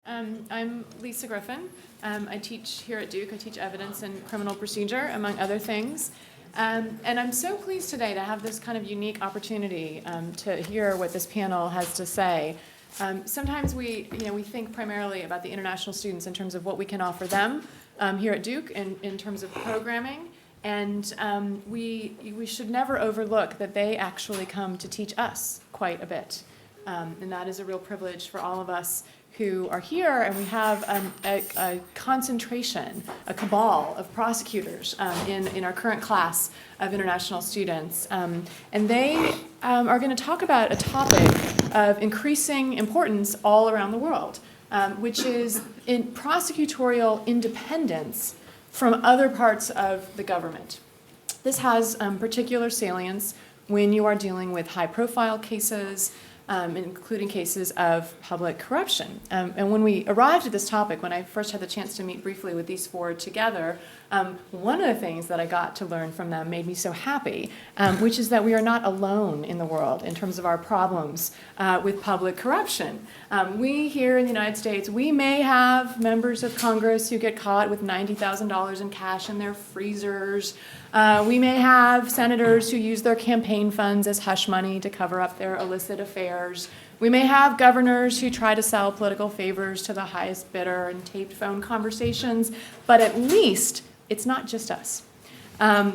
I'm Lisa Griffin. I teach here at Duke. I teach evidence and criminal procedure, among other things. And I'm so pleased today to have this kind of unique opportunity to hear what this panel has to say. Sometimes we think primarily about the international students in terms of what we can offer them here at Duke in terms of programming. And we should never overlook that they actually come to teach us quite a bit. And that is a real privilege for all of us who are here, and we have a concentration, a cabal of prosecutors in our current class of international students. And they are going to talk about a topic of increasing importance all around the world, which is in prosecutorial independence from other parts of the government. This has particular salience when you are dealing with high-profile cases, including cases of public corruption. And when we arrived at this topic, when I first had the chance to meet briefly with these four together, one of the things that I got to learn from them made me so happy, which is that we are not alone in the world in terms of our problems with public corruption. We here in the United States, we may have members of Congress who get caught with $90,000 in cash in their freezers. We may have senators who use their campaign funds as hush money to cover up their illicit affairs. We may have governors who try to sell political favors to the highest bidder and taped phone conversations, but at least it's not just us.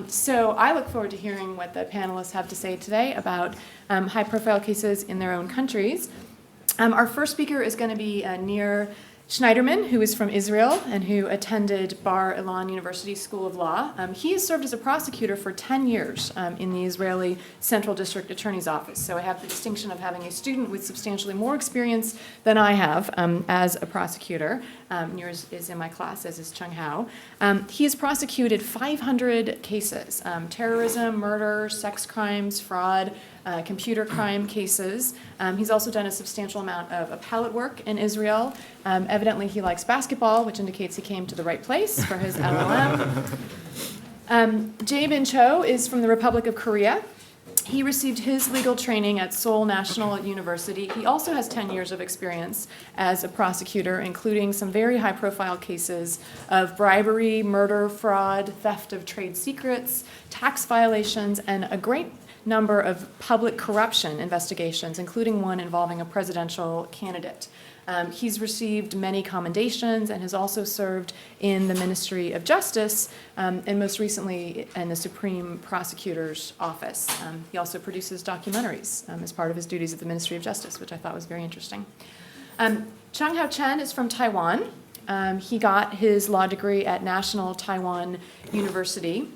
So I look forward to hearing what the panelists have to say today about high-profile cases in their own countries. Our first speaker is going to be Nir Shnaiderman, who is from Israel and who attended Bar Ilan University School of Law. He has served as a prosecutor for 10 years in the Israeli Central District Attorney's Office. So I have the distinction of having a student with substantially more experience than I have as a prosecutor. Nir is in my class, as is Tsung-Hao. He has prosecuted 500 cases, terrorism, murder, sex crimes, fraud, computer crime cases. He's also done a substantial amount of appellate work in Israel. Evidently, he likes basketball, which indicates he came to the right place for his LLM. Jae-bin Cho is from the Republic of Korea. He received his legal training at Seoul National University. He also has 10 years of experience as a prosecutor, including some very high-profile cases of bribery, murder, fraud, theft of trade secrets, tax violations, and a great number of public corruption investigations, including one involving a presidential candidate. He's received many commendations and has also served in the Ministry of Justice and most recently in the Supreme Prosecutor's Office. He also produces documentaries as part of his duties at the Ministry of Justice, which I thought was very interesting. Tsung-Hao Chen is from Taiwan. He got his law degree at National Taiwan University.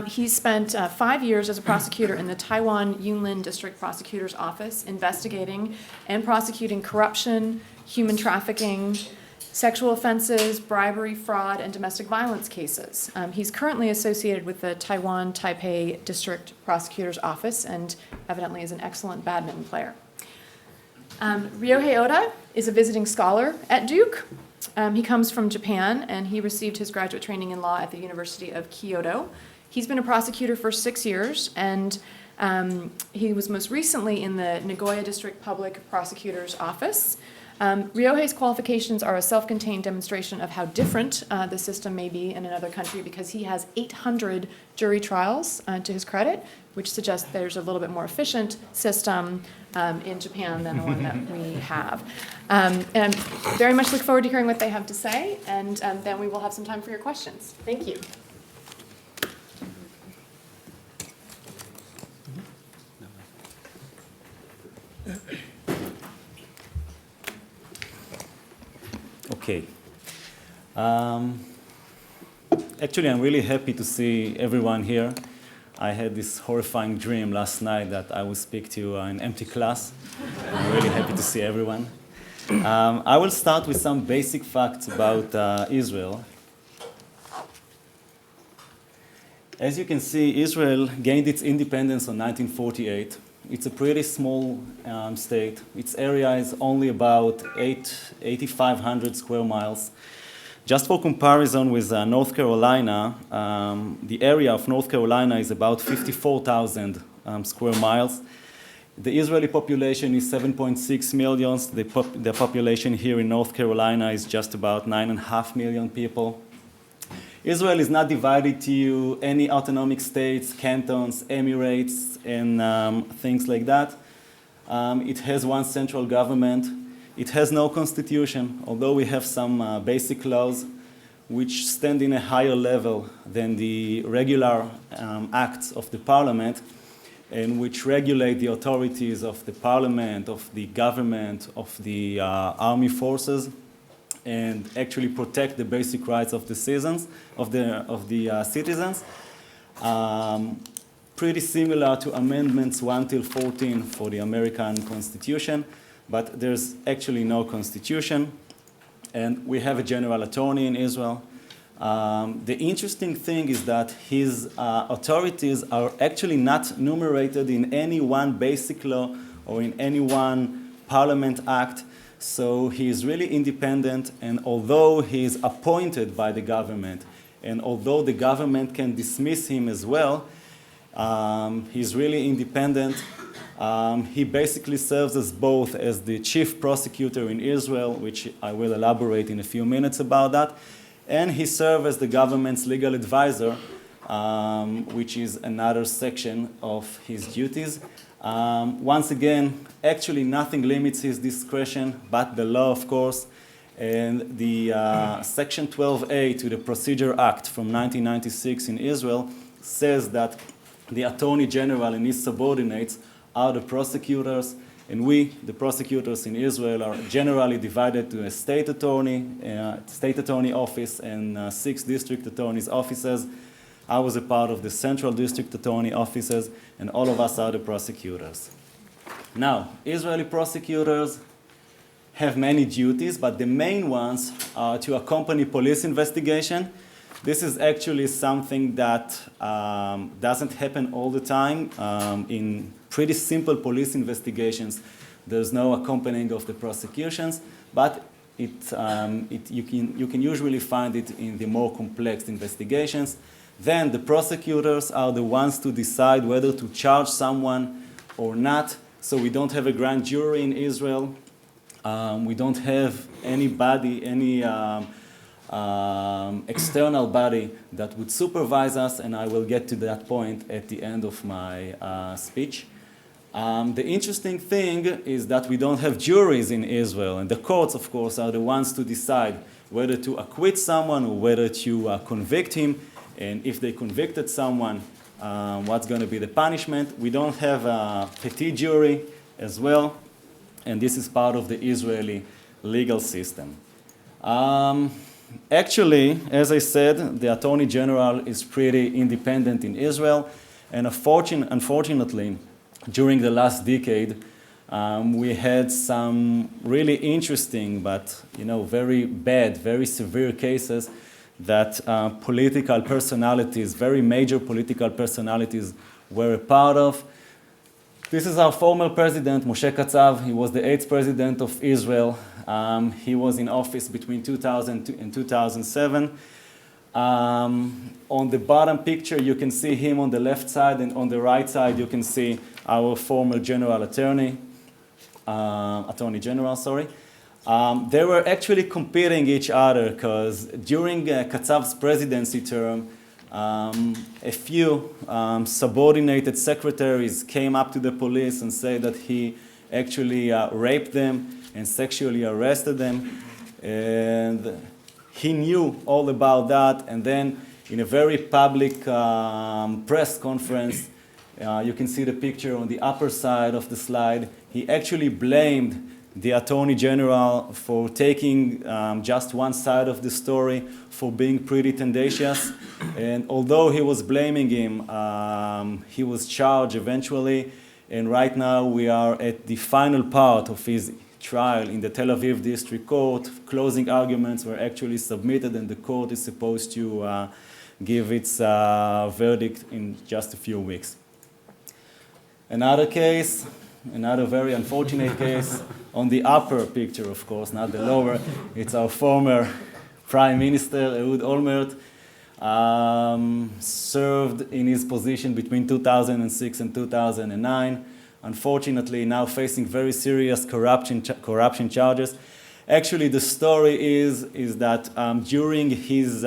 He spent 5 years as a prosecutor in the Taiwan Yunlin District Prosecutor's Office, investigating and prosecuting corruption, human trafficking, sexual offenses, bribery, fraud, and domestic violence cases. He's currently associated with the Taiwan Taipei District Prosecutor's Office and evidently is an excellent badminton player. Ryohei Oda is a visiting scholar at Duke. He comes from Japan, and he received his graduate training in law at the University of Kyoto. He's been a prosecutor for 6 years, and he was most recently in the Nagoya District Public Prosecutor's Office. Ryohei's qualifications are a self-contained demonstration of how different the system may be in another country because he has 800 jury trials to his credit, which suggests there's a little bit more efficient system in Japan than the one that we have. And I very much look forward to hearing what they have to say, and then we will have some time for your questions. Thank you. Okay. Actually, I'm really happy to see everyone here. I had this horrifying dream last night that I would speak to an empty class. I'm really happy to see everyone. I will start with some basic facts about Israel. As you can see, Israel gained its independence in 1948. It's a pretty small state. Its area is only about 8,500 square miles. Just for comparison with North Carolina, the area of North Carolina is about 54,000 square miles. The Israeli population is 7.6 million. The population here in North Carolina is just about 9.5 million people. Israel is not divided to any autonomic states, cantons, emirates, and things like that. It has one central government. It has no constitution, although we have some basic laws which stand in a higher level than the regular acts of the parliament, and which regulate the authorities of the parliament, of the government, of the army forces, and actually protect the basic rights of the citizens. Pretty similar to Amendments 1 till 14 for the American Constitution, but there's actually no constitution. And we have a general attorney in Israel. The interesting thing is that his authorities are actually not enumerated in any one basic law or in any one parliament act. So he is really independent, and although he is appointed by the government, and although the government can dismiss him as well, he's really independent. He basically serves as both as the chief prosecutor in Israel, which I will elaborate in a few minutes about that, and he serves as the government's legal advisor, which is another section of his duties. Once again, actually nothing limits his discretion but the law, of course, and the Section 12A to the Procedure Act from 1996 in Israel says that the Attorney General and his subordinates are the prosecutors, and we, the prosecutors in Israel, are generally divided to a state attorney office and 6 district attorneys' offices. I was a part of the central district attorney offices, and all of us are the prosecutors. Now, Israeli prosecutors have many duties, but the main ones are to accompany police investigation. This is actually something that doesn't happen all the time. In pretty simple police investigations, there's no accompanying of the prosecutions, but you can usually find it in the more complex investigations. Then the prosecutors are the ones to decide whether to charge someone or not. So we don't have a grand jury in Israel. We don't have anybody, any external body that would supervise us, and I will get to that point at the end of my speech. The interesting thing is that we don't have juries in Israel, and the courts, of course, are the ones to decide whether to acquit someone or whether to convict him, and if they convicted someone, what's going to be the punishment. We don't have a petit jury as well, and this is part of the Israeli legal system. Actually, as I said, the Attorney General is pretty independent in Israel, and unfortunately, during the last decade, we had some really interesting but very bad, very severe cases that political personalities, very major political personalities, were a part of. This is our former president, Moshe Katsav. He was the 8th president of Israel. He was in office between 2000 and 2007. On the bottom picture, you can see him on the left side, and on the right side, you can see our former Attorney General, sorry. They were actually competing each other because during Katsav's presidency term, a few subordinated secretaries came up to the police and said that he actually raped them and sexually arrested them. And he knew all about that. And then in a very public press conference, you can see the picture on the upper side of the slide, he actually blamed the Attorney General for taking just one side of the story, for being pretty tendacious. And although he was blaming him, he was charged eventually. And right now we are at the final part of his trial in the Tel Aviv District Court. Closing arguments were actually submitted, and the court is supposed to give its verdict in just a few weeks. Another case, another very unfortunate case, on the upper picture, of course, not the lower, it's our former Prime Minister, Ehud Olmert, served in his position between 2006 and 2009. unfortunately now facing very serious corruption charges. Actually, the story is that during his,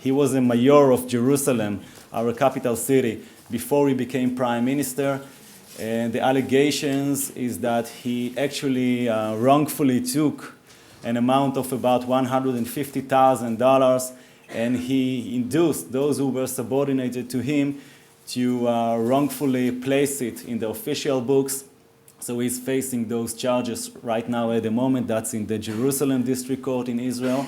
he was a mayor of Jerusalem, our capital city, before he became prime minister. And the allegations is that he actually wrongfully took an amount of about $150,000, and he induced those who were subordinated to him to wrongfully place it in the official books. So he's facing those charges right now at the moment. That's in the Jerusalem District Court in Israel.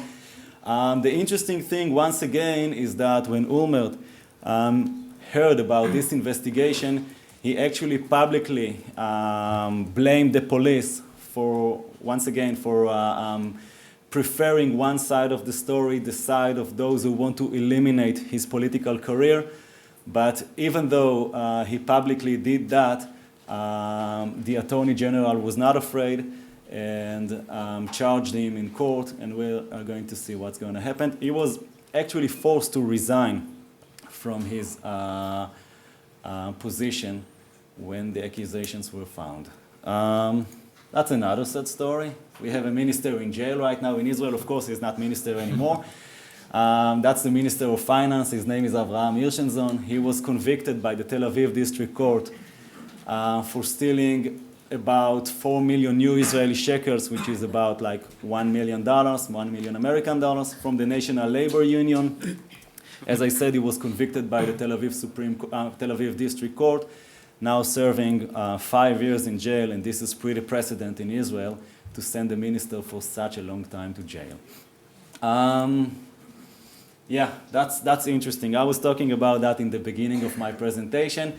The interesting thing, once again, is that when Olmert heard about this investigation, he actually publicly blamed the police for, once again, for preferring one side of the story, the side of those who want to eliminate his political career. But even though he publicly did that, the Attorney General was not afraid and charged him in court, and we are going to see what's going to happen. He was actually forced to resign from his position when the accusations were found. That's another sad story. We have a minister in jail right now in Israel. Of course, he's not minister anymore. That's the Minister of Finance. His name is Avraham Hirschenzon. He was convicted by the Tel Aviv District Court for stealing about 4 million new Israeli shekels, which is about like $1 million, $1 million American dollars, from the National Labor Union. As I said, he was convicted by the Tel Aviv District Court, now serving 5 years in jail, and this is pretty precedent in Israel to send a minister for such a long time to jail. Yeah, that's interesting. I was talking about that in the beginning of my presentation.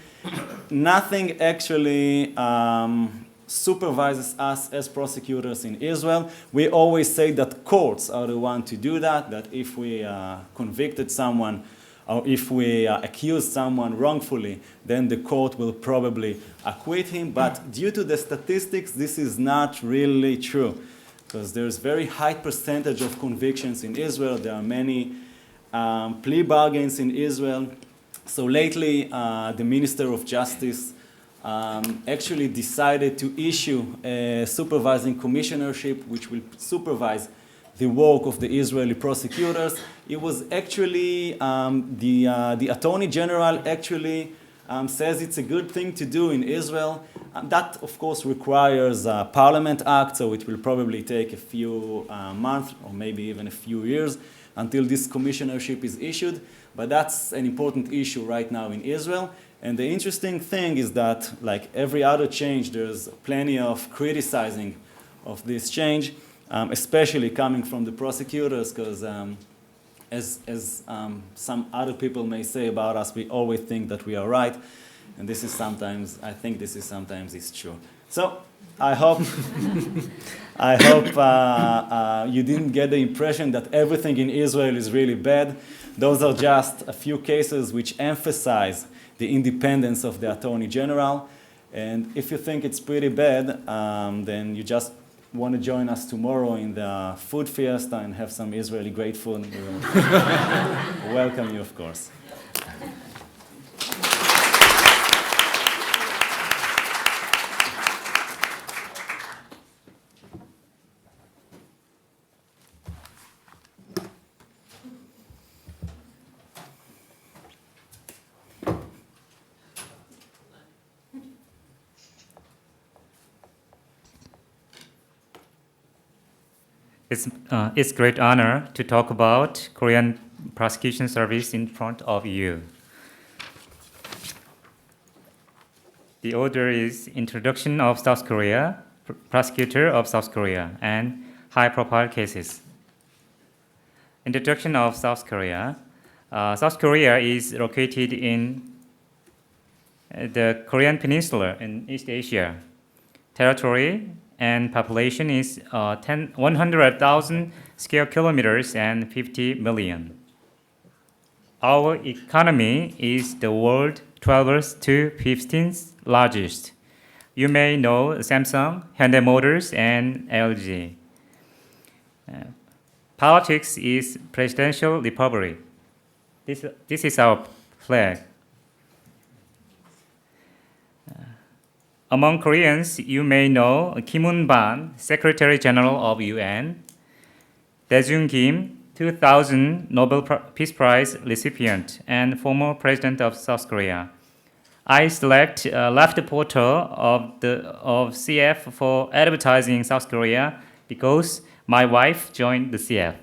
Nothing actually supervises us as prosecutors in Israel. We always say that courts are the ones to do that, that if we convicted someone or if we accuse someone wrongfully, then the court will probably acquit him. But due to the statistics, this is not really true, because there's very high percentage of convictions in Israel. There are many plea bargains in Israel. So lately, the Minister of Justice actually decided to issue a Supervising Commissionership, which will supervise the work of the Israeli prosecutors. It was actually, the Attorney General actually says it's a good thing to do in Israel. That, of course, requires a Parliament Act, so it will probably take a few months or maybe even a few years until this commissionership is issued. But that's an important issue right now in Israel. And the interesting thing is that, like every other change, there's plenty of criticizing of this change, especially coming from the prosecutors, because as some other people may say about us, we always think that we are right. And this is sometimes, I think this is sometimes is true. So I hope you didn't get the impression that everything in Israel is really bad. Those are just a few cases which emphasize the independence of the Attorney General. And if you think it's pretty bad, then you just want to join us tomorrow in the food fiesta and have some Israeli great food. We will welcome you, of course. It's great honor to talk about Korean prosecution service in front of you. The order is Introduction of South Korea, Prosecutor of South Korea, and high-profile cases. Introduction of South Korea. South Korea is located in the Korean Peninsula in East Asia. Territory and population is 100,000 square kilometers and 50 million. Our economy is the world 12th to 15th largest. You may know Samsung, Hyundai Motors, and LG. Politics is presidential republic. This is our flag. Among Koreans, you may know Kim Un-ban, Secretary General of UN, Dae-jung Kim, 2000 Nobel Peace Prize recipient and former president of South Korea. I select left photo of CF for advertising South Korea because my wife joined the CF.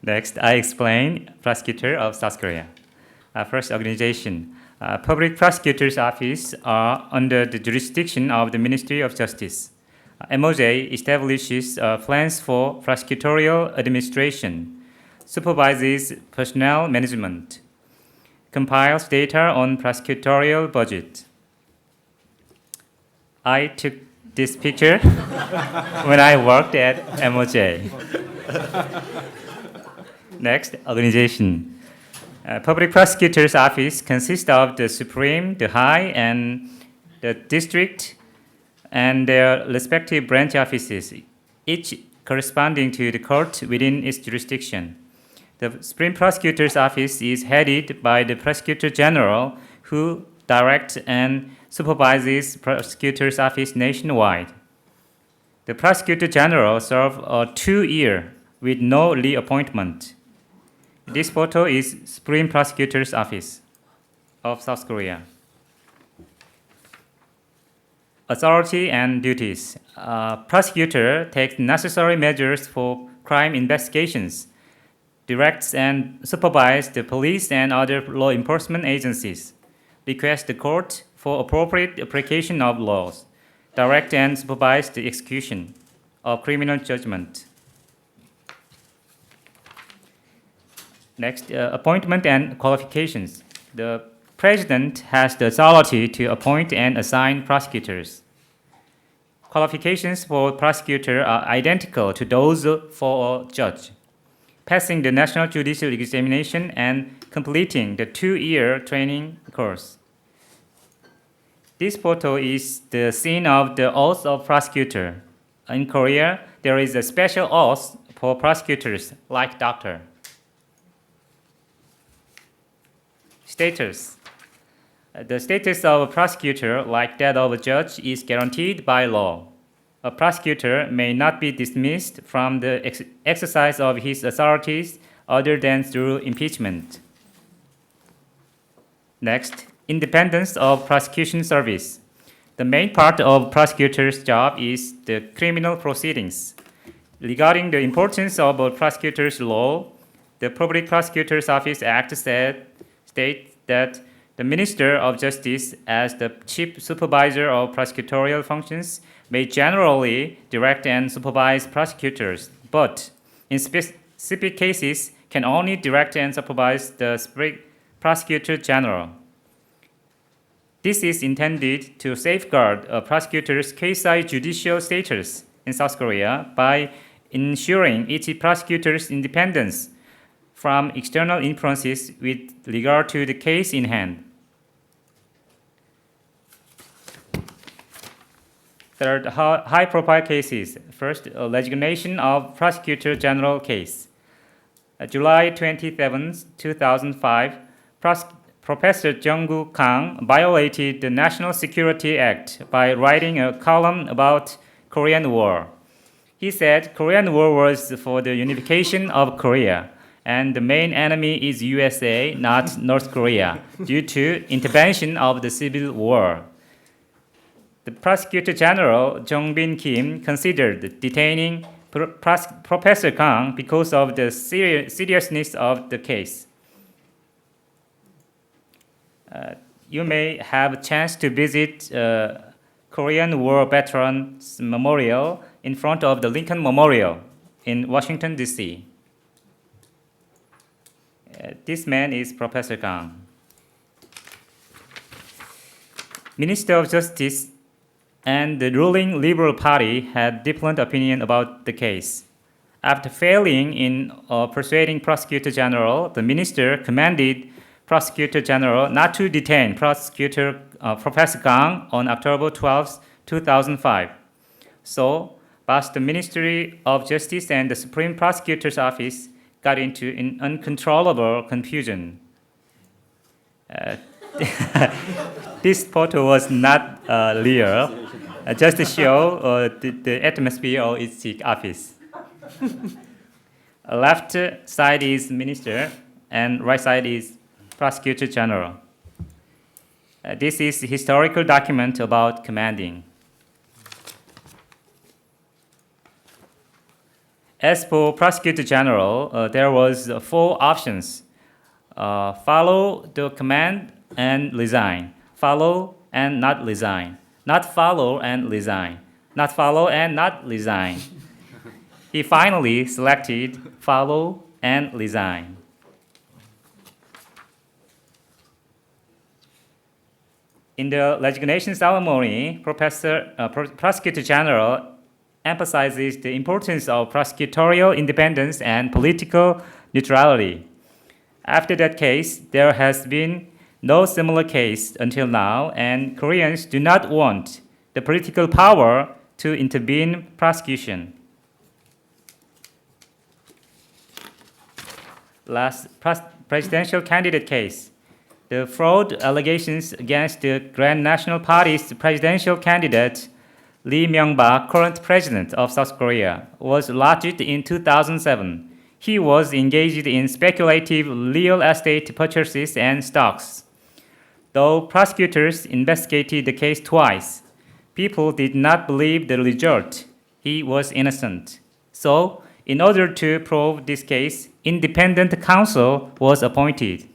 Next, I explain Prosecutor of South Korea. First, organization. Public Prosecutor's Office are under the jurisdiction of the Ministry of Justice. MOJ establishes plans for prosecutorial administration, supervises personnel management, compiles data on prosecutorial budget. I took this picture when I worked at MOJ. Next, organization. Public Prosecutor's Office consists of the Supreme, the High, and the District, and their respective branch offices, each corresponding to the court within its jurisdiction. The Supreme Prosecutor's Office is headed by the Prosecutor General, who directs and supervises Prosecutor's Office nationwide. The Prosecutor General serves a 2-year with no reappointment. This photo is Supreme Prosecutor's Office of South Korea. Authority and duties. Prosecutor takes necessary measures for crime investigations, directs and supervises the police and other law enforcement agencies, requests the court for appropriate application of laws, direct and supervise the execution of criminal judgment. Next, appointment and qualifications. The President has the authority to appoint and assign prosecutors. Qualifications for prosecutor are identical to those for a judge, passing the National Judicial Examination and completing the 2-year training course. This photo is the scene of the oath of prosecutor. In Korea, there is a special oath for prosecutors, like doctor. Status. The status of a prosecutor, like that of a judge, is guaranteed by law. A prosecutor may not be dismissed from the exercise of his authorities other than through impeachment. Next, independence of prosecution service. The main part of prosecutor's job is the criminal proceedings. Regarding the importance of a prosecutor's law, the Public Prosecutor's Office Act states that the Minister of Justice, as the chief supervisor of prosecutorial functions, may generally direct and supervise prosecutors, but in specific cases can only direct and supervise the Prosecutor General. This is intended to safeguard a prosecutor's quasi-judicial status in South Korea by ensuring each prosecutor's independence from external influences with regard to the case in hand. Third, high-profile cases. First, a resignation of Prosecutor General case. July 27, 2005, Professor Jung Kang violated the National Security Act by writing a column about Korean War. He said Korean War was for the unification of Korea, and the main enemy is USA, not North Korea, due to intervention of the civil war. The Prosecutor General, Jong-bin Kim, considered detaining Professor Kang because of the seriousness of the case. You may have a chance to visit Korean War Veterans Memorial in front of the Lincoln Memorial in Washington, D.C. This man is Professor Kang. Minister of Justice and the ruling Liberal Party had different opinion about the case. After failing in persuading Prosecutor General, the minister commanded Prosecutor General not to detain Prosecutor Professor Kang on October 12, 2005. So, both the Ministry of Justice and the Supreme Prosecutor's Office got into an uncontrollable confusion. This photo was not real, just to show the atmosphere of its office. Left side is Minister, and right side is Prosecutor General. This is a historical document about commanding. As for Prosecutor General, there was 4 options. Follow the command and resign. Follow and not resign. Not follow and resign. Not follow and not resign. He finally selected follow and resign. In the resignation ceremony, Prosecutor General emphasizes the importance of prosecutorial independence and political neutrality. After that case, there has been no similar case until now, and Koreans do not want the political power to intervene prosecution. Last presidential candidate case. The fraud allegations against the Grand National Party's presidential candidate Lee Myung-bak, current president of South Korea, was lodged in 2007. He was engaged in speculative real estate purchases and stocks. Though prosecutors investigated the case twice, people did not believe the result. He was innocent. So, in order to prove this case, independent counsel was appointed.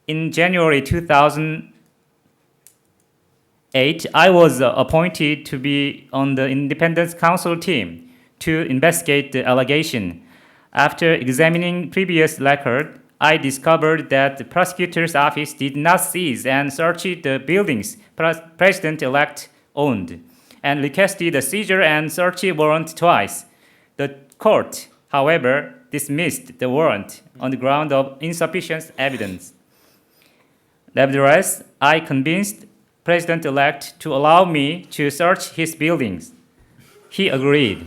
In January 2008, I was appointed to be on the independent counsel team to investigate the allegation. After examining previous record, I discovered that the prosecutor's office did not seize and search the buildings President-elect owned, and requested a seizure and search warrant twice. The court, however, dismissed the warrant on the ground of insufficient evidence. Nevertheless, I convinced President-elect to allow me to search his buildings. He agreed.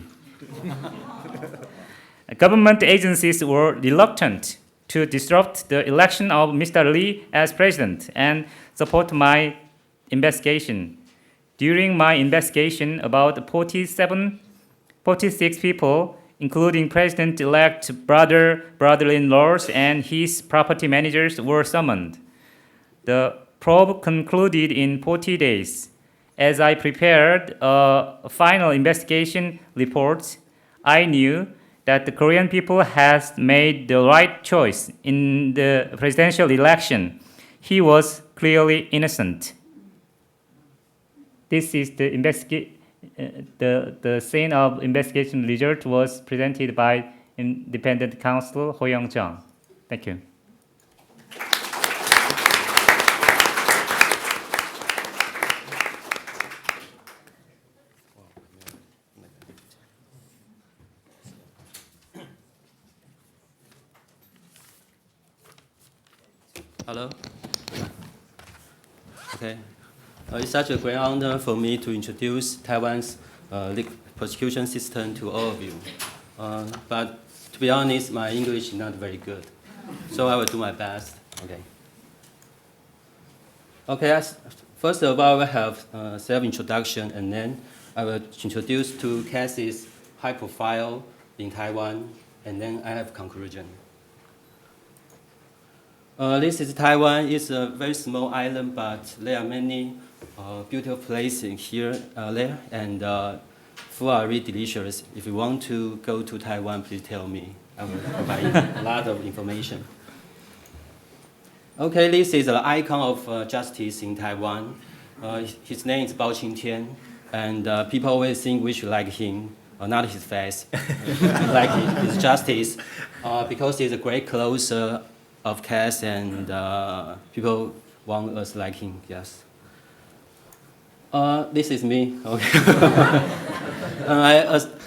Government agencies were reluctant to disrupt the election of Mr. Lee as president and support my investigation. During my investigation, about 46 people, including President-elect brother-in-laws, and his property managers were summoned. The probe concluded in 40 days. As I prepared a final investigation report, I knew that the Korean people has made the right choice in the presidential election. He was clearly innocent. This is the scene of investigation result was presented by independent counsel Ho Young-jung. Thank you. Hello. Okay. It's such a great honor for me to introduce Taiwan's prosecution system to all of you. But to be honest, my English is not very good, so I will do my best. Okay. Okay. First of all, I will have self-introduction, and then I will introduce 2 cases, high profile in Taiwan, and then I have conclusion. This is Taiwan. It's a very small island, but there are many beautiful places here, there, and food are really delicious. If you want to go to Taiwan, please tell me. I will provide a lot of information. Okay, this is the icon of justice in Taiwan. His name is Bao Qing-tian, and people always think we should like him, not his face. Like his justice, because he's a great closer of case, and people want us like him. Yes. This is me. Okay.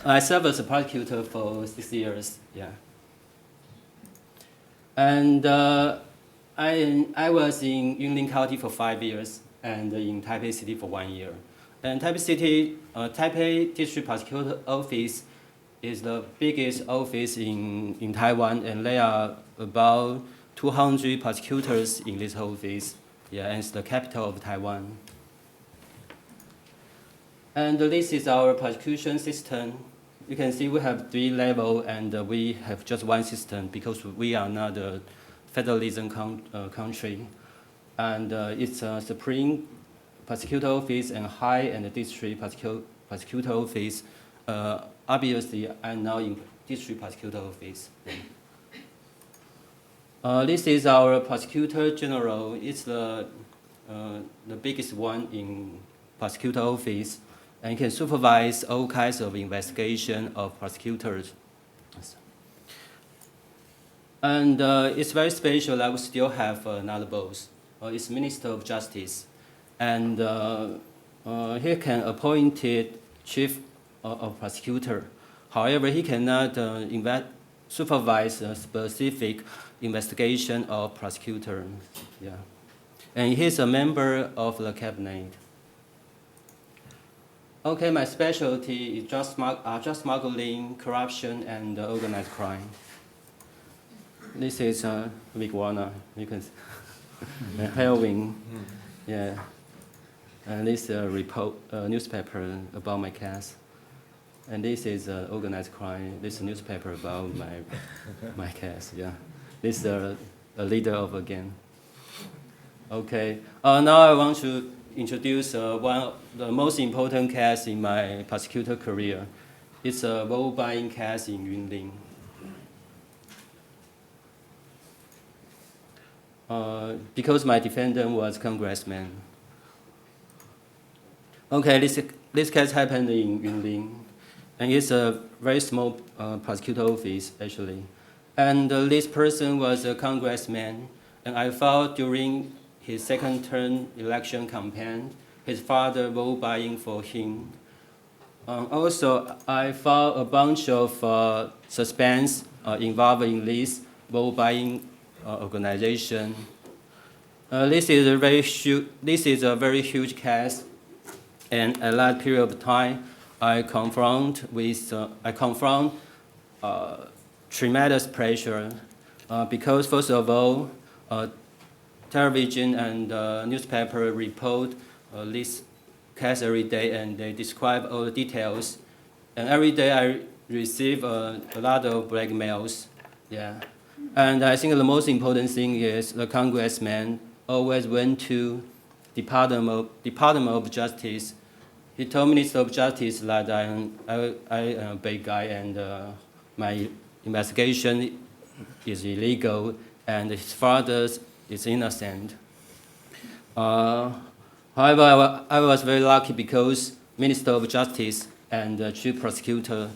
I served as a prosecutor for 6 years. Yeah. And I was in Yunlin County for 5 years, and in Taipei City for 1 year. And Taipei District Prosecutor Office is the biggest office in Taiwan, and there are about 200 prosecutors in this whole office. Yeah, and it's the capital of Taiwan. And this is our prosecution system. You can see we have 3 levels, and we have just one system because we are not a federalism country. And it's a Supreme Prosecutor Office and High and District Prosecutor Office. Obviously, I'm now in District Prosecutor Office. This is our Prosecutor General. It's the biggest one in Prosecutor Office, and can supervise all kinds of investigation of prosecutors. And it's very special that we still have another boss. It's Minster of Justice, and he can appoint chief of prosecutor. However, he cannot supervise a specific investigation of prosecutor. Yeah, and he's a member of the cabinet. Okay, my specialty is drug smuggling, corruption, and organized crime. This is marijuana, you can see. Heroin, yeah. And this is a newspaper about my case. And this is organized crime. This is a newspaper about my case, yeah. This is a leader of a gang. Okay, now I want to introduce one of the most important case in my prosecutor career. It's a vote buying case in Yunlin. Because my defendant was congressman. Okay, this case happened in Yunlin, and it's a very small prosecutor office actually. And this person was a congressman, and I found during his second term election campaign, his father vote buying for him. Also, I found a bunch of suspects involved in this vote buying organization. This is a very huge case, and at that period of time, I confront tremendous pressure because first of all, television and newspaper report this case every day, and they describe all the details. And every day I receive a lot of blackmails. Yeah. And I think the most important thing is the congressman always went to Department of Justice. He told Minister of Justice that I am a bad guy and my investigation is illegal and his father is innocent. However, I was very lucky because Minister of Justice and the Chief Prosecutor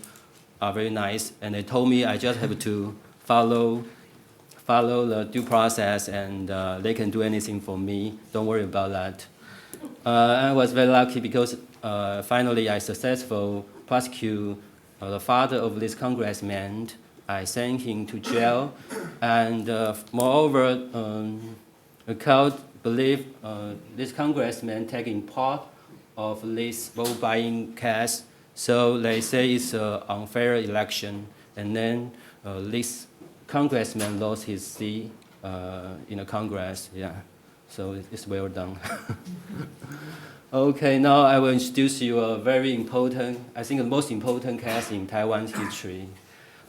are very nice, and they told me I just have to follow the due process, and they can do anything for me. Don't worry about that. I was very lucky because finally I successfully prosecuted the father of this congressman. I sent him to jail, and moreover, the court believed this congressman taking part of this vote buying case, so they say it's an unfair election, and then this congressman lost his seat in the Congress. Yeah, so it's well done. Okay, now I will introduce you a very important, I think the most important case in Taiwan's history.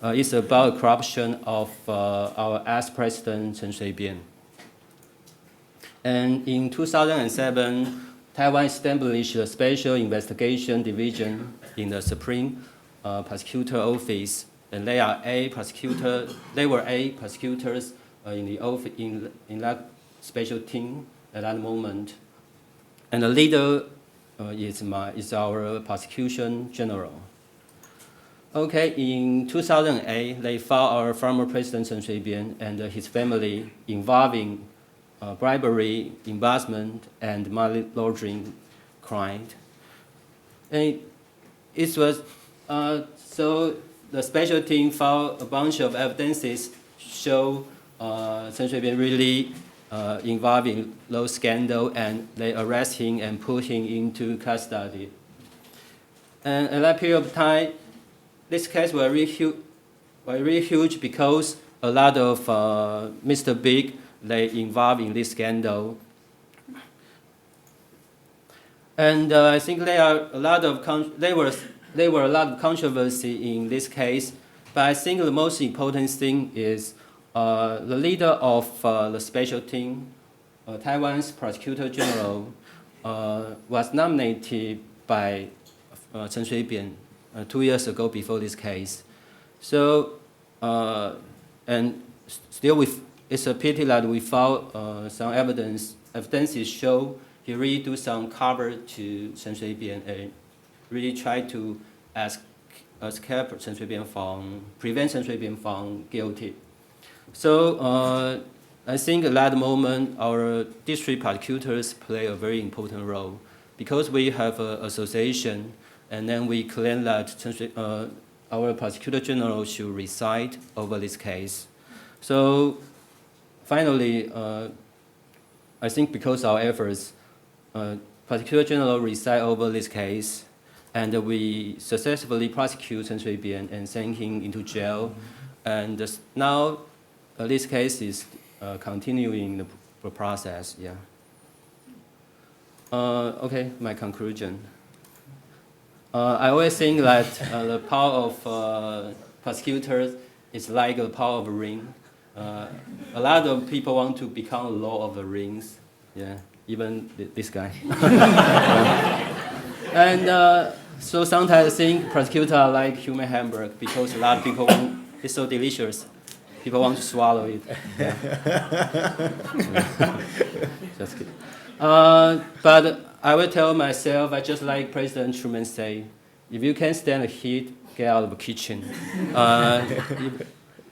It's about corruption of our ex-president Chen Shui-bian. And in 2007, Taiwan established a special investigation division in the Supreme Prosecutor Office, and they were eight prosecutors in that special team at that moment. And the leader is our Prosecution General. Okay, in 2008, they found our former President Chen Shui-bian and his family involving bribery, embezzlement, and money laundering crime. And it was so the special team found a bunch of evidences show Chen Shui-bian really involved in those scandals, and they arrest him and put him into custody. And at that period of time, this case was really huge because a lot of Mr. Big, they involved in this scandal. And I think there were a lot of controversy in this case. But I think the most important thing is the leader of the special team, Taiwan's Prosecutor General, was nominated by Chen Shui-bian 2 years ago before this case. So, and still, it's a pity that we found some evidences show he really do some cover to Chen Shui-bian and really try to escape Chen Shui-bian from, prevent Chen Shui-bian from guilty. So I think at that moment, our district prosecutors play a very important role because we have an association, and then we claim that our Prosecutor General should reside over this case. So finally, I think because of our efforts, Prosecutor General reside over this case, and we successfully prosecute Chen Shui-bian and send him into jail. And now this case is continuing the process. Yeah. Okay, my conclusion. I always think that the power of prosecutors is like the power of a ring. A lot of people want to become a law of the rings. Yeah, even this guy. And so sometimes I think prosecutors are like human hamburger because a lot of people it's so delicious. People want to swallow it. Yeah. Just kidding. But I will tell myself, I just like President Truman say, if you can't stand the heat, get out of the kitchen.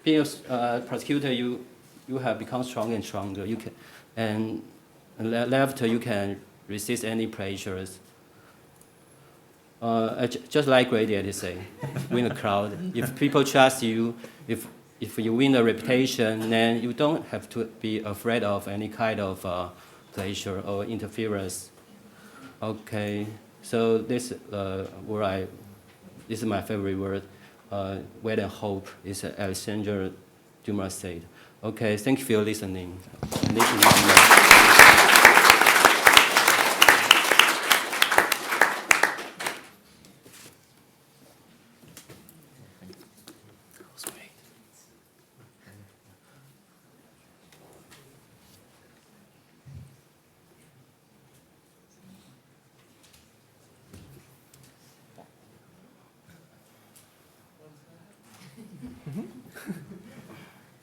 Being a prosecutor, you have become stronger and stronger. You can, and left, you can resist any pressures. Just like Grady say, win a crowd. If people trust you, if you win a reputation, then you don't have to be afraid of any kind of pressure or interference. Okay, so this this is my favorite word. Wait and hope is Alexander Dumas said. Okay, thank you for listening.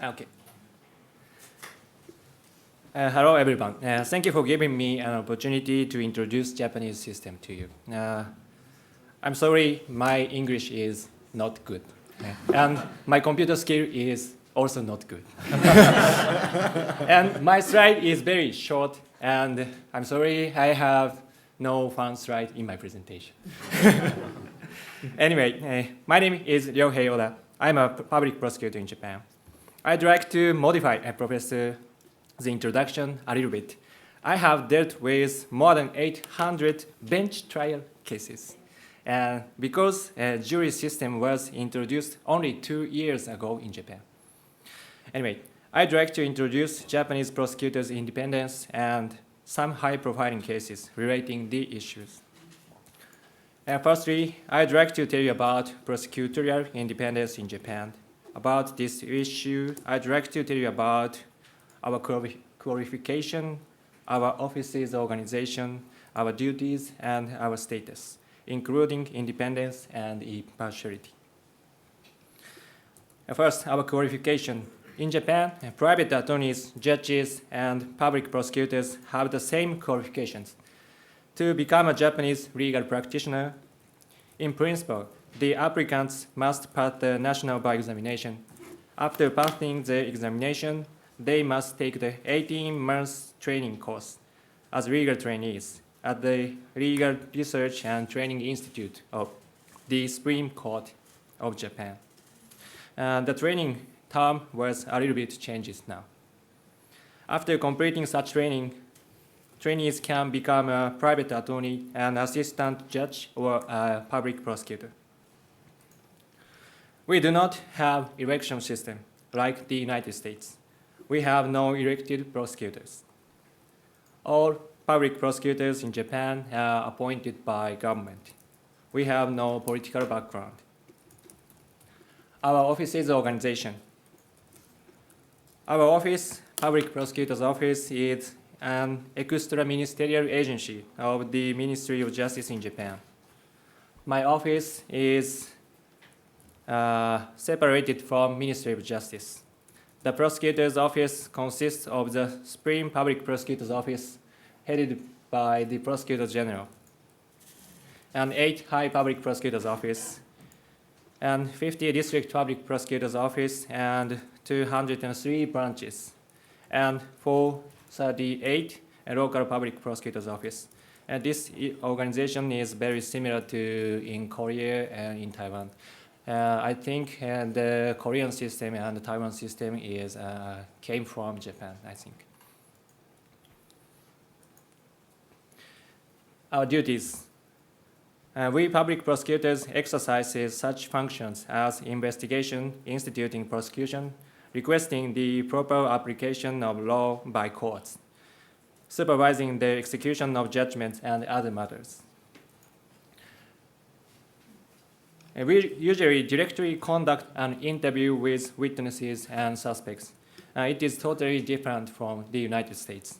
Okay. Hello, everyone. Thank you for giving me an opportunity to introduce Japanese system to you. I'm sorry, my English is not good, and my computer skill is also not good. And my slide is very short, and I'm sorry, I have no fun slide in my presentation. Anyway, my name is Ryohei Oda. I'm a public prosecutor in Japan. I'd like to modify Professor the introduction a little bit. I have dealt with more than 800 bench trial cases. And because a jury system was introduced only 2 years ago in Japan. Anyway, I'd like to introduce Japanese prosecutors' independence and some high-profiling cases relating the issues. Firstly, I'd like to tell you about prosecutorial independence in Japan. About this issue, I'd like to tell you about our qualification, our office's organization, our duties, and our status, including independence and impartiality. First, our qualification. In Japan, private attorneys, judges, and public prosecutors have the same qualifications. To become a Japanese legal practitioner, in principle, the applicants must pass the national bar examination. After passing the examination, they must take the 18-month training course as legal trainees at the Legal Research and Training Institute of the Supreme Court of Japan. The training term was a little bit changes now. After completing such training, trainees can become a private attorney, an assistant judge, or a public prosecutor. We do not have election system. like the United States. We have no elected prosecutors. All public prosecutors in Japan are appointed by government. We have no political background. Our office's organization. Our office, Public Prosecutor's Office, is an extra-ministerial agency of the Ministry of Justice in Japan. My office is separated from Ministry of Justice. The Prosecutor's Office consists of the Supreme Public Prosecutor's Office, headed by the Prosecutor General, and 8 High Public Prosecutor's Office, and 50 District Public Prosecutor's Office, and 203 branches, and 438 Local Public Prosecutor's Office. And this organization is very similar to in Korea and in Taiwan. I think the Korean system and the Taiwan system is came from Japan, I think. Our duties. We public prosecutors exercise such functions as investigation, instituting prosecution, requesting the proper application of law by courts, supervising the execution of judgments and other matters. And we usually directly conduct an interview with witnesses and suspects. It is totally different from the United States,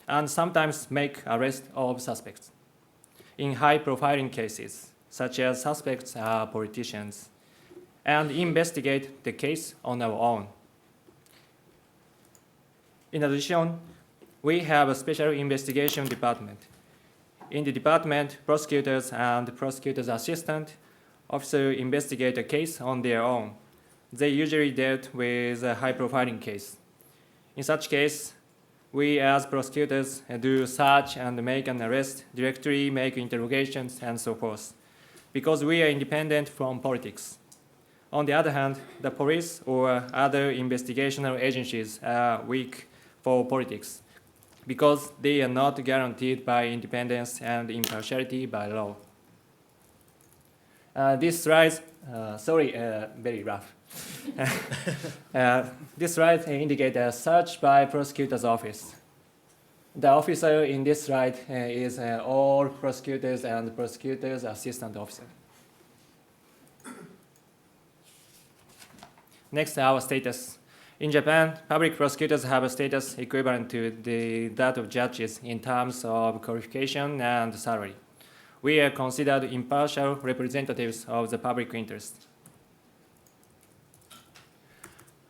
and sometimes make arrest of suspects. In high-profiling cases, such as suspects are politicians, and investigate the case on our own. In addition, we have a special investigation department. In the department, prosecutors and prosecutors' assistant also investigate a case on their own. They usually dealt with a high-profiling case. In such case, we as prosecutors do search and make an arrest, directly make interrogations, and so forth, because we are independent from politics. On the other hand, the police or other investigational agencies are weak for politics, because they are not guaranteed by independence and impartiality by law. This slide, very rough. This slide indicates a search by prosecutor's office. The officer in this slide is all prosecutors and prosecutors' assistant officer. Next, our status. In Japan, public prosecutors have a status equivalent to that of judges in terms of qualification and salary. We are considered impartial representatives of the public interest.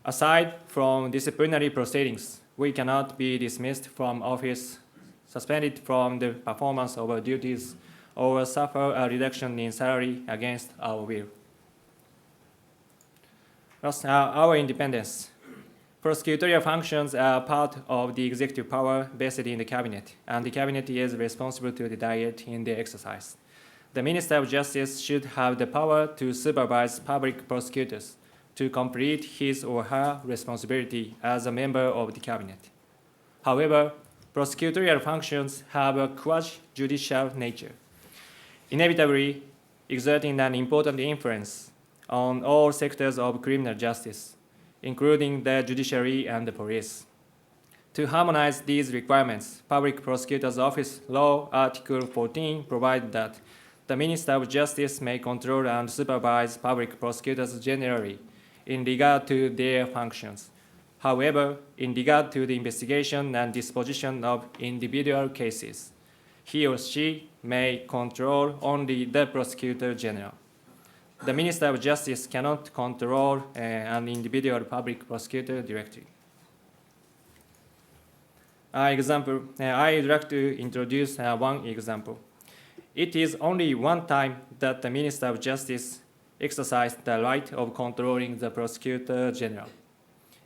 Aside from disciplinary proceedings, we cannot be dismissed from office, suspended from the performance of our duties, or suffer a reduction in salary against our will. Thus, our independence. Prosecutorial functions are part of the executive power vested in the cabinet, and the cabinet is responsible to the diet in their exercise. The Minister of Justice should have the power to supervise public prosecutors to complete his or her responsibility as a member of the cabinet. However, prosecutorial functions have a quasi-judicial nature, inevitably exerting an important influence on all sectors of criminal justice, including the judiciary and the police. To harmonize these requirements, Public Prosecutor's Office Law Article 14 provides that the Minister of Justice may control and supervise public prosecutors generally in regard to their functions. However, in regard to the investigation and disposition of individual cases, he or she may control only the Prosecutor General. The Minister of Justice cannot control an individual public prosecutor directly. I would like to introduce one example. It is only one time that the Minister of Justice exercised the right of controlling the Prosecutor General.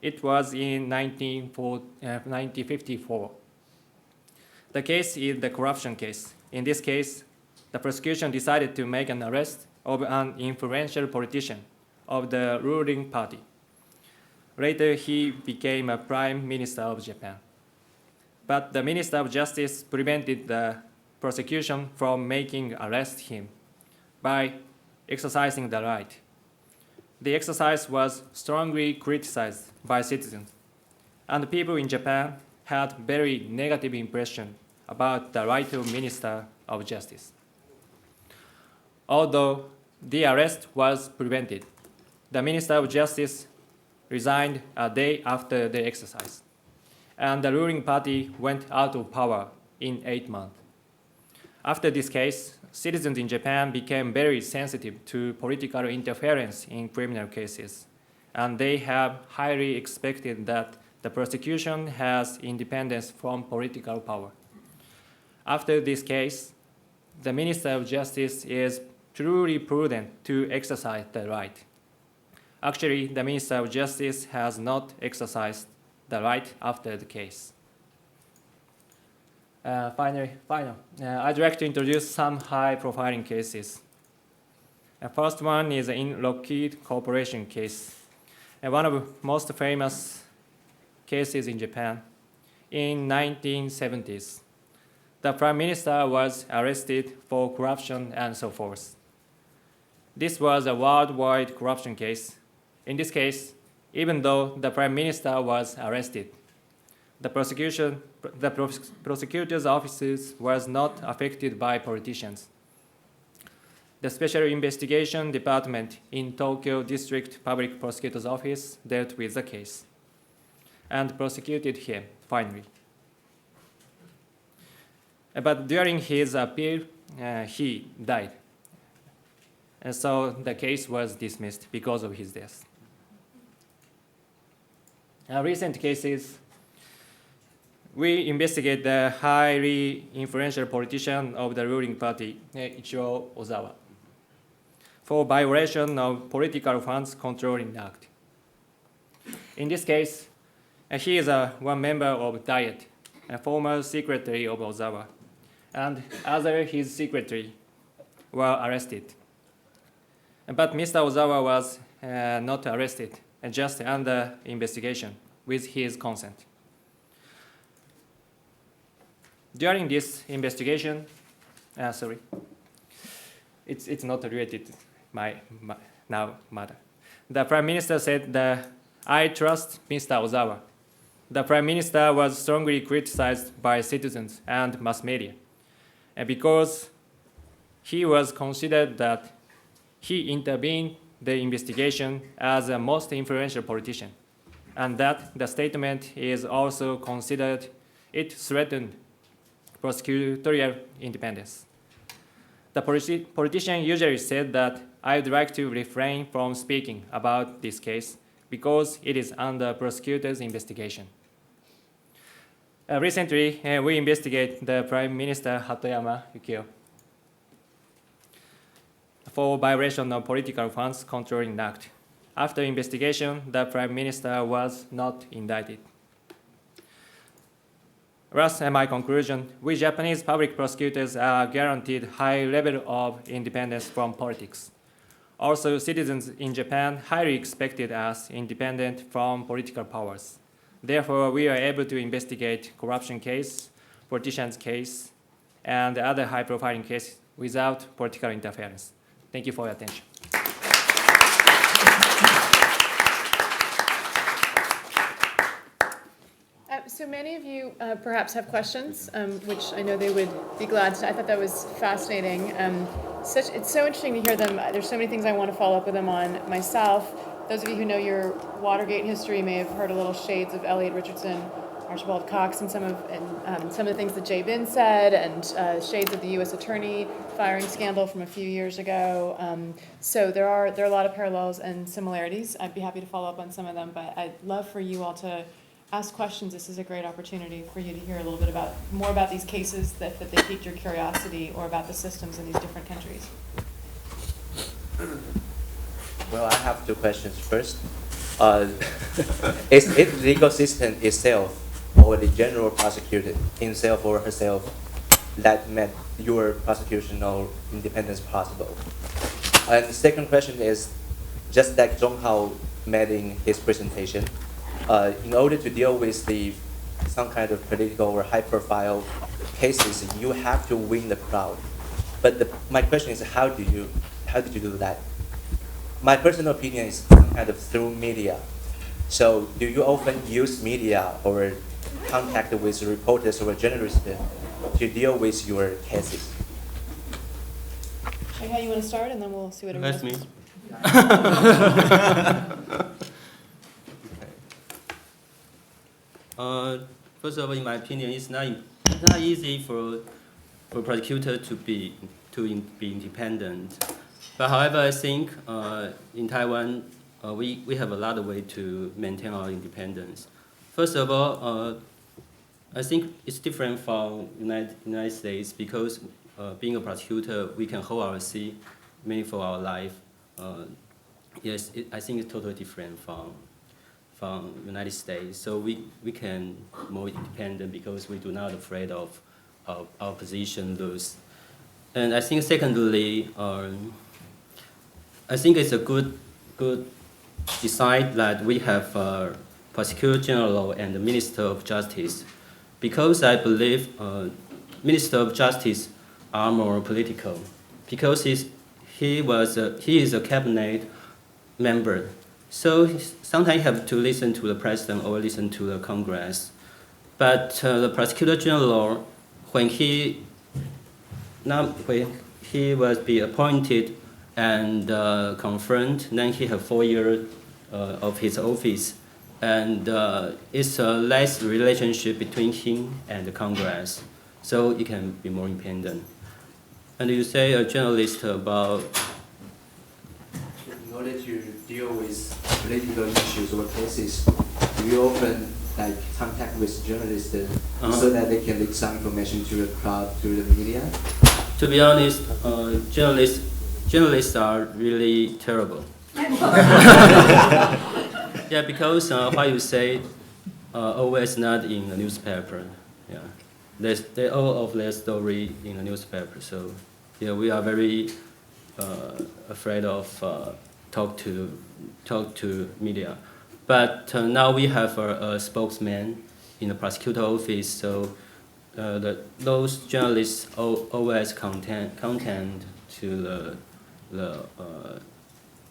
It was in 1954. The case is the corruption case. In this case, the prosecution decided to make an arrest of an influential politician of the ruling party. Later, he became a Prime Minister of Japan. But the Minister of Justice prevented the prosecution from making arrest him by exercising the right. the exercise was strongly criticized by citizens, and people in Japan had very negative impression about the right of Minister of Justice. Although the arrest was prevented, the Minister of Justice resigned a day after the exercise, and the ruling party went out of power in 8 months. After this case, citizens in Japan became very sensitive to political interference in criminal cases, and they have highly expected that the prosecution has independence from political power. After this case, the Minister of Justice is truly prudent to exercise the right. Actually, the Minister of Justice has not exercised the right after the case. I'd like to introduce some high-profiling cases. The first one is in Lockheed Corporation case, one of the most famous cases in Japan. In 1970s, the Prime Minister was arrested for corruption and so forth. This was a worldwide corruption case. In this case, even though the Prime Minister was arrested, the prosecutor's offices was not affected by politicians. The Special Investigation Department in Tokyo District Public Prosecutor's Office dealt with the case and prosecuted him finally. But during his appeal, he died. And so the case was dismissed because of his death. Recent cases, we investigate the highly influential politician of the ruling party, Ichiro Ozawa, for violation of Political Funds Controlling Act. In this case, he is one member of Diet, a former secretary of Ozawa, and other his secretary were arrested. But Mr. Ozawa was not arrested, just under investigation with his consent. During this investigation, it's not related to my now matter. The Prime Minister said that I trust Mr. Ozawa. The Prime Minister was strongly criticized by citizens and mass media, and because he was considered that he intervened the investigation as a most influential politician, and that the statement is also considered it threatened prosecutorial independence. The politician usually said that I'd like to refrain from speaking about this case because it is under prosecutor's investigation. Recently, we investigate the Prime Minister Hatoyama Yukio for violation of Political Funds Controlling Act. After investigation, the Prime Minister was not indicted. Thus, my conclusion, we Japanese public prosecutors are guaranteed high level of independence from politics. Also, citizens in Japan highly expected us independent from political powers. Therefore, we are able to investigate corruption case, politicians case, and other high-profiling cases without political interference. Thank you for your attention. So many of you perhaps have questions, which I know they would be glad to. I thought that was fascinating. It's so interesting to hear them. There's so many things I want to follow up with them on myself. Those of you who know your Watergate history may have heard a little shades of Elliot Richardson, Archibald Cox, and some of the things that Jay Bin said, and shades of the U.S. Attorney firing scandal from a few years ago. So there are a lot of parallels and similarities. I'd be happy to follow up on some of them, but I'd love for you all to ask questions. This is a great opportunity for you to hear a little bit more about these cases that they piqued your curiosity, or about the systems in these different countries. Well, I have two questions. First, is it the legal system itself or the general prosecutor himself or herself that made your prosecutional independence possible? And the second question is, just like Tsung-Hao made in his presentation, in order to deal with some kind of political or high-profile cases, you have to win the crowd. But my question is, how did you do that? my personal opinion is kind of through media. So do you often use media or contact with reporters or journalists to deal with your cases? Shanghai, you want to start, and then we'll see what everyone That's me. else. First of all, in my opinion, it's not easy for prosecutor to be independent. But however, I think in Taiwan we have a lot of way to maintain our independence. First of all, I think it's different from United States because being a prosecutor, we can hold our seat mainly for our life. Yes, I think it's totally different from United States. So we can more independent because we do not afraid of our position lose. And I think secondly, I think it's a good design that we have Prosecutor General and the Minister of Justice, because I believe Minister of Justice are more political, because he is a cabinet member, so sometimes you have to listen to the president or listen to the Congress. But the Prosecutor General, when he was be appointed and confirmed, then he have 4 years of his office, and it's a less relationship between him and the Congress, so he can be more independent. And you say a journalist about. In order to deal with political issues or cases, we often contact with journalists so that they can leak some information to the crowd, to the media. To be honest, journalists are really terrible. Yeah, because what you say always not in the newspaper. Yeah, they all of their story in the newspaper. So yeah, we are very afraid of talk to media. But now we have a spokesman in the prosecutor office. So those journalists always content to the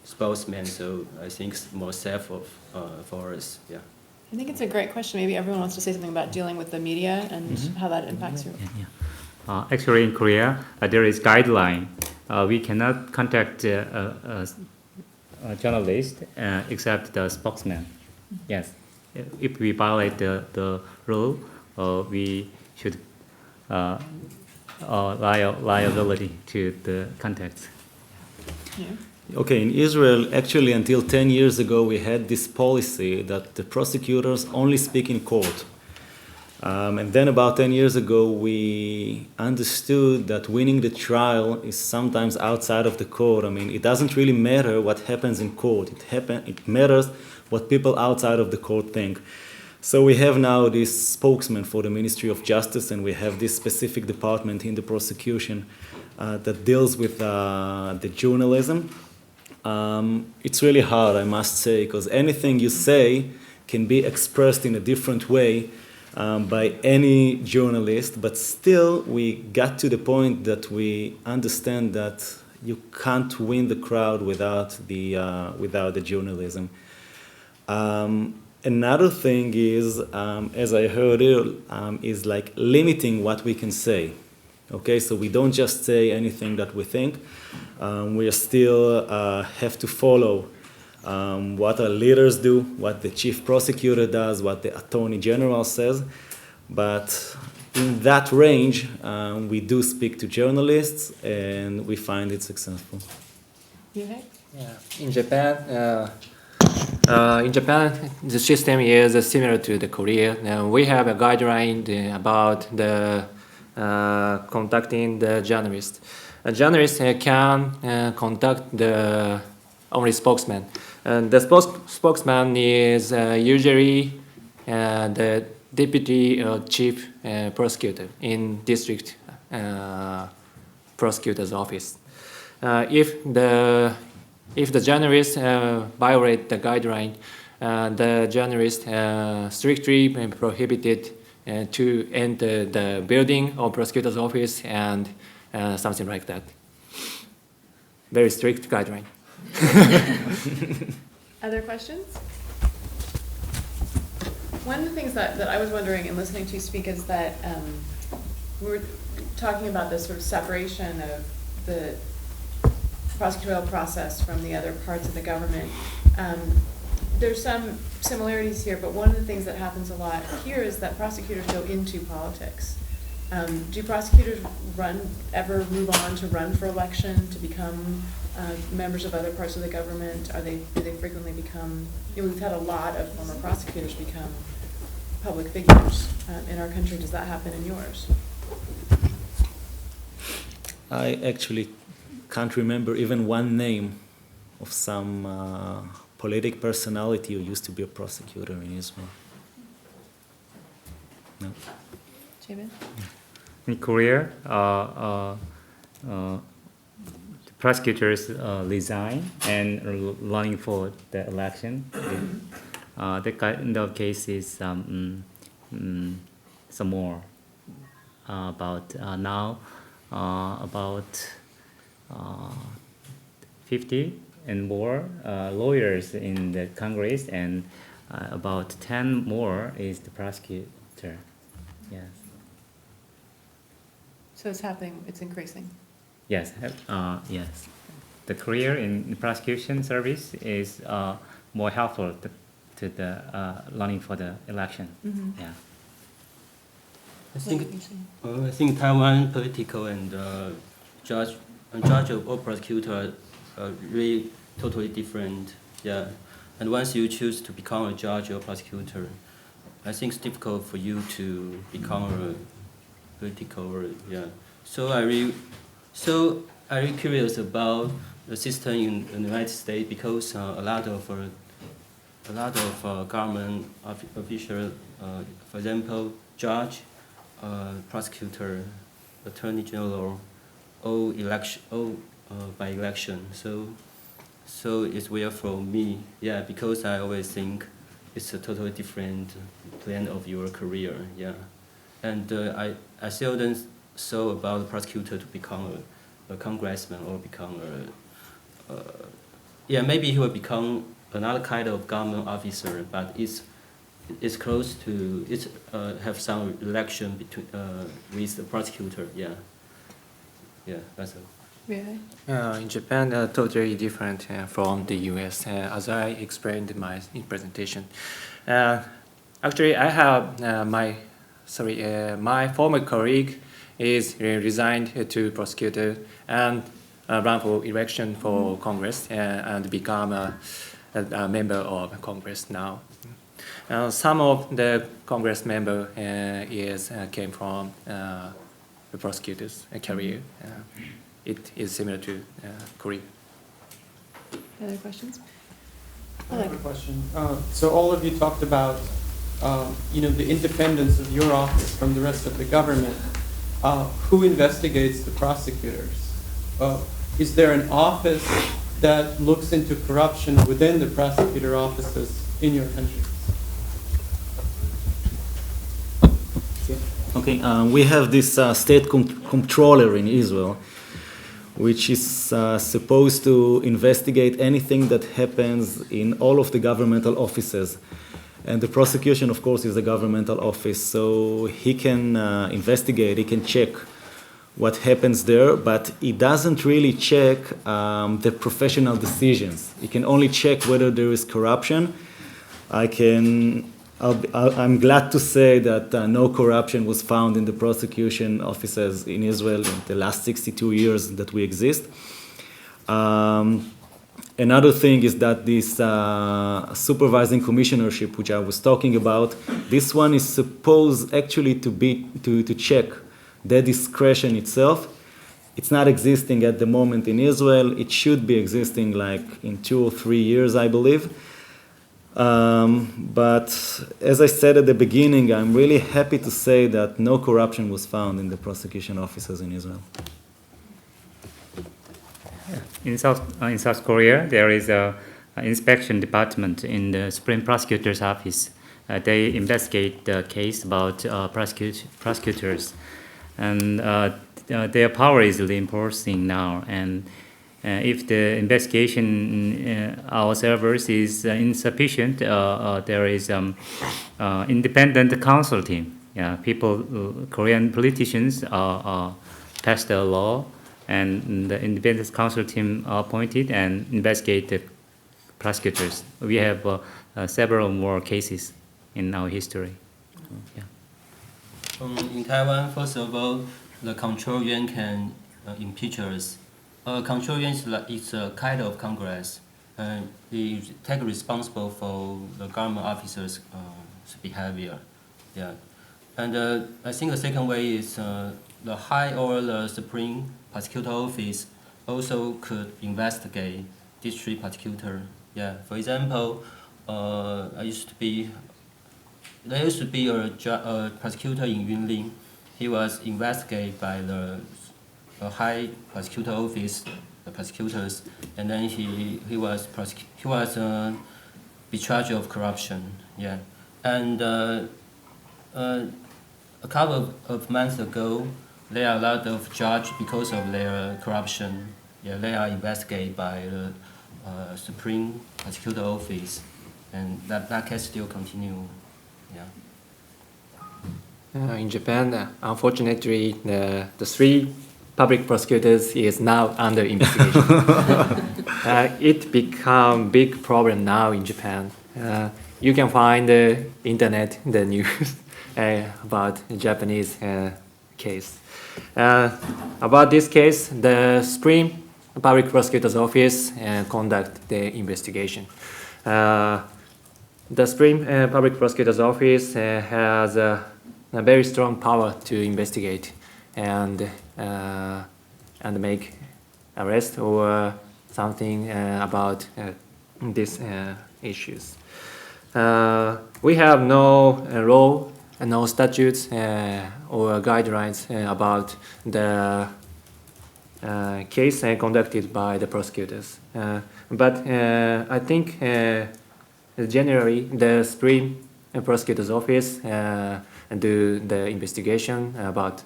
spokesman. So I think it's more safe for us. Yeah. I think it's a great question. Maybe everyone wants to say something about dealing with the media and how that impacts you. Actually, in Korea, there is guideline. We cannot contact a journalist except the spokesman. Yes, if we violate the rule, we should liability to the contacts. Yeah. Okay, in Israel, actually, until 10 years ago, we had this policy that the prosecutors only speak in court. And then about 10 years ago, we understood that winning the trial is sometimes outside of the court. I mean, it doesn't really matter what happens in court. It matters what people outside of the court think. So we have now this spokesman for the Ministry of Justice, and we have this specific department in the prosecution that deals with the journalism. It's really hard, I must say, because anything you say can be expressed in a different way by any journalist, but still we got to the point that we understand that you can't win the crowd without the journalism. Another thing is, as I heard earlier, is like limiting what we can say. Okay, so we don't just say anything that we think. We still have to follow what our leaders do, what the chief prosecutor does, what the attorney general says. But in that range, we do speak to journalists, and we find it successful. Ryohei? Yeah. In Japan, the system is similar to the Korea. We have a guideline about the contacting the journalist. A journalist can contact the only spokesman. And the spokesman is usually the deputy chief prosecutor in district prosecutor's office. If the journalist violate the guideline, the journalist strictly prohibited to enter the building or prosecutor's office and something like that. Very strict guideline. Other questions? One of the things that I was wondering in listening to you speak is that we were talking about this sort of separation of the prosecutorial process from the other parts of the government. There's some similarities here, but one of the things that happens a lot here is that prosecutors go into politics. Do prosecutors ever move on to run for election, to become members of other parts of the government? Do they frequently become, we've had a lot of former prosecutors become public figures in our country. Does that happen in yours? I actually can't remember even one name of some politic personality who used to be a prosecutor in Israel. No. David? In Korea, the prosecutors resign and running for the election. The kind of cases, some more about now, about 50 and more lawyers in the Congress, and about 10 more is the prosecutor. Yes. So it's happening, it's increasing. Yes. Yes. The career in prosecution service is more helpful to the running for the election. Mm-hmm. Yeah. I think Taiwan political and judge or prosecutor are really totally different. Yeah, and once you choose to become a judge or prosecutor, I think it's difficult for you to become a political. Yeah, so I really curious about the system in the United States, because a lot of government officials, for example, judge, prosecutor, attorney general, all by election. So it's weird for me, yeah, because I always think it's a totally different plan of your career, yeah. And I seldom saw about a prosecutor to become a congressman or become maybe he will become another kind of government officer, but it's close to, have some relation between with the prosecutor, yeah. Yeah, that's all. Ryohei? In Japan, totally different from the US, as I explained in my presentation. Actually, I have my former colleague is resigned to prosecutor and ran for election for Congress and become a member of Congress now. Some of the Congress member came from the prosecutor's career. It is similar to Korea. Other questions? I have a question. So all of you talked about, the independence of your office from the rest of the government. Who investigates the prosecutors? Is there an office that looks into corruption within the prosecutor offices in your country? Okay, we have this state comptroller in Israel, which is supposed to investigate anything that happens in all of the governmental offices. And the prosecution, of course, is a governmental office, so he can investigate, he can check what happens there, but he doesn't really check the professional decisions. He can only check whether there is corruption. I'm glad to say that no corruption was found in the prosecution offices in Israel in the last 62 years that we exist. Another thing is that this supervising commissionership, which I was talking about, this one is supposed actually to check the discretion itself. It's not existing at the moment in Israel. It should be existing like in 2 or 3 years, I believe. But as I said at the beginning, I'm really happy to say that no corruption was found in the prosecution offices in Israel. In South Korea, there is an inspection department in the Supreme Prosecutor's Office. They investigate the case about prosecutors, and their power is reinforcing now. And If the investigation our servers is insufficient, there is independent counsel team. Yeah, Korean politicians passed a law, and the independent counsel team are appointed and investigate the prosecutors. We have several more cases in our history. Yeah. In Taiwan, first of all, the control yuan can impeach us. Control yuan is a kind of Congress. They take responsible for the government officers' behavior. Yeah. And I think the second way is the high or the Supreme Prosecutor Office also could investigate district prosecutor. Yeah. For example, there used to be a prosecutor in Yunlin. He was investigated by the High Prosecutor Office, the prosecutors, and then he was be charged of corruption. Yeah, and a couple of months ago, there are a lot of judges because of their corruption. Yeah, they are investigated by the Supreme Prosecutor Office, and that case still continue. Yeah. In Japan, unfortunately, the three public prosecutors is now under investigation. It become big problem now in Japan. You can find the internet, the news about the Japanese case. About this case, the Supreme Public Prosecutor's Office conduct the investigation. The Supreme Public Prosecutor's Office has a very strong power to investigate and make arrest or something about these issues. We have no law, no statutes or guidelines about the case conducted by the prosecutors. But I think generally the Supreme Prosecutor's Office do the investigation about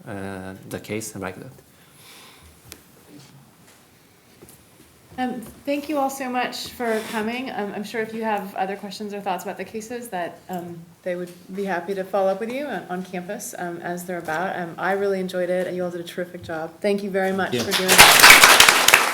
the case like that. Thank you all so much for coming. I'm sure if you have other questions or thoughts about the cases that they would be happy to follow up with you on campus as they're about. I really enjoyed it and you all did a terrific job. Thank you very much for doing it.